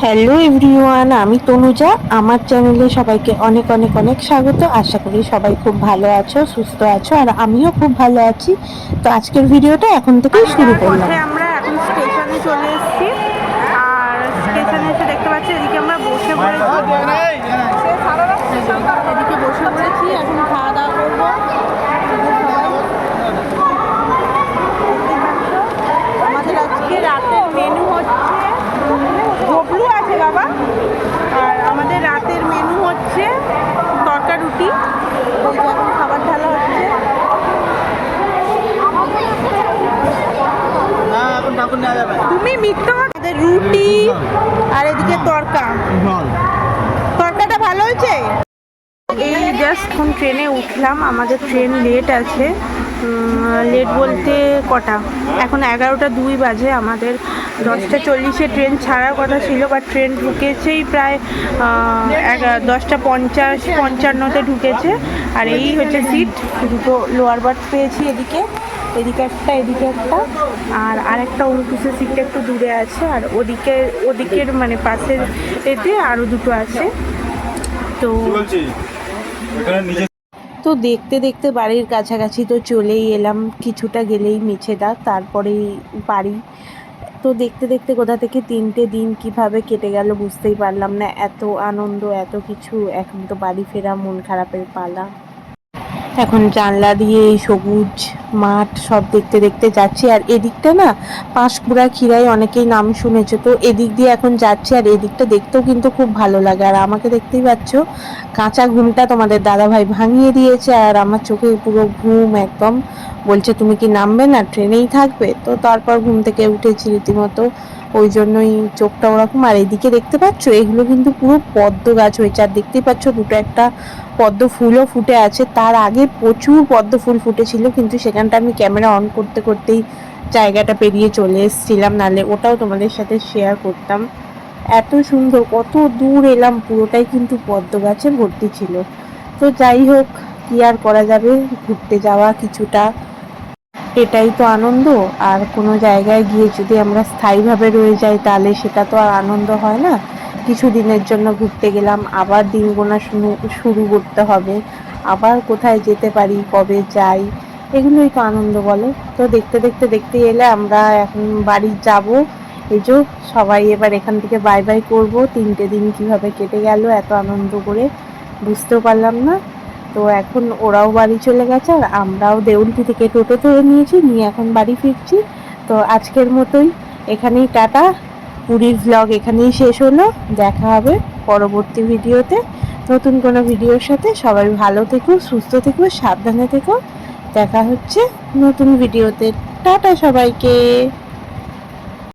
Hello everyone, আমি তনুজা। আমার চ্যানেলে সবাইকে অনেক অনেক অনেক স্বাগত। আশা করি সবাই খুব ভালো আছো, সুস্থ আছো, আর আমিও খুব ভালো আছি। তো আজকের ভিডিওটা এখন থেকেই শুরু করলাম। আমরা এখন স্টেশনে চলে এসেছি, আর স্টেশনে এসে দেখতে পাচ্ছি এদিকে আমরা বসে পড়েছি। এদিকে বসে পড়েছি, এখন খাওয়া দাওয়া করবো। আমাদের আজকে রাতের মেনু হচ্ছে গবলু আছে বাবা, আর আমাদের রাতের মেনু হচ্ছে তরকা রুটি। এখন খাবার ঢালা হচ্ছে। তুমি মিথ্যা, আমাদের রুটি আর এদিকে তরকাটা ভালো হয়েছে। এই জাস্ট এখন ট্রেনে উঠলাম, আমাদের ট্রেন লেট আছে। লেট বলতে কটা, এখন 11টা 2 বাজে। আমাদের 10টা 40-এ ট্রেন ছাড়ার কথা ছিল, বা ট্রেন ঢুকেছেই প্রায় 10টা 50-55-তে ঢুকেছে। আর এই হচ্ছে সিট, দুটো লোয়ার বার্থ পেয়েছি, এদিকে এদিকে একটা, আর আরেকটা অঙ্কুশের সিটটা একটু দূরে আছে, আর ওদিকের মানে পাশের এতে আরও দুটো আছে। তো দেখতে দেখতে বাড়ির কাছাকাছি তো চলেই এলাম, কিছুটা গেলেই মেছেদা, তারপরেই বাড়ি। তো দেখতে দেখতে কোথা থেকে 3টে দিন কিভাবে কেটে গেল বুঝতেই পারলাম না। এত আনন্দ, এত কিছু, এখন তো বাড়ি ফেরা মন খারাপের পালা। এখন জানলা দিয়ে এই সবুজ মাঠ সব দেখতে দেখতে যাচ্ছি। আর এদিকটা না পাঁশকুড়া খিরাই, অনেকেই নাম শুনেছে, তো এদিক দিয়ে এখন যাচ্ছি। আর এদিকটা দেখতেও কিন্তু খুব ভালো লাগে। আর আমাকে দেখতেই পাচ্ছ, কাঁচা ঘুমটা তোমাদের দাদাভাই ভাঙিয়ে দিয়েছে, আর আমার চোখে পুরো ঘুম একদম। বলছে তুমি কি নামবে না, ট্রেনেই থাকবে? তো তারপর ঘুম থেকে উঠেছি রীতিমতো, ওই জন্যই চোখটা ওরকম। আর এদিকে দেখতে পাচ্ছ, এগুলো কিন্তু পুরো পদ্ম গাছ হয়েছে। আর দেখতেই পাচ্ছ দুটো একটা পদ্ম ফুলও ফুটে আছে। তার আগে প্রচুর পদ্ম ফুল ফুটেছিল, কিন্তু সেখানটা আমি ক্যামেরা অন করতে করতেই জায়গাটা পেরিয়ে চলে এসেছিলাম, নাহলে ওটাও তোমাদের সাথে শেয়ার করতাম। এত সুন্দর, কত দূর এলাম, পুরোটাই কিন্তু পদ্ম গাছে ভর্তি ছিল। তো যাই হোক, কি আর করা যাবে, ঘুরতে যাওয়া কিছুটা, এটাই তো আনন্দ। আর কোনো জায়গায় গিয়ে যদি আমরা স্থায়ীভাবে রয়ে যাই, তাহলে সেটা তো আর আনন্দ হয় না। কিছু দিনের জন্য ঘুরতে গেলাম, আবার দিন গোনা শুরু করতে হবে, আবার কোথায় যেতে পারি, কবে যাই, এগুলোই তো আনন্দ বলো। তো দেখতে দেখতে দেখতে এলে আমরা এখন বাড়ি যাব। এই যে সবাই এবার এখান থেকে বাই বাই করবো। 3টে দিন কিভাবে কেটে গেল এত আনন্দ করে, বুঝতেও পারলাম না। তো এখন ওরাও বাড়ি চলে গেছে, আর আমরাও দেউলটি থেকে টোটো ধরে নিয়ে এখন বাড়ি ফিরছি। তো আজকের মতোই এখানেই টাটা। পুরীর ভ্লগ এখানেই শেষ হলো। দেখা হবে পরবর্তী ভিডিওতে নতুন কোনো ভিডিওর সাথে। সবাই ভালো থেকো, সুস্থ থেকো, সাবধানে থেকো। দেখা হচ্ছে নতুন ভিডিওতে। টাটা সবাইকে।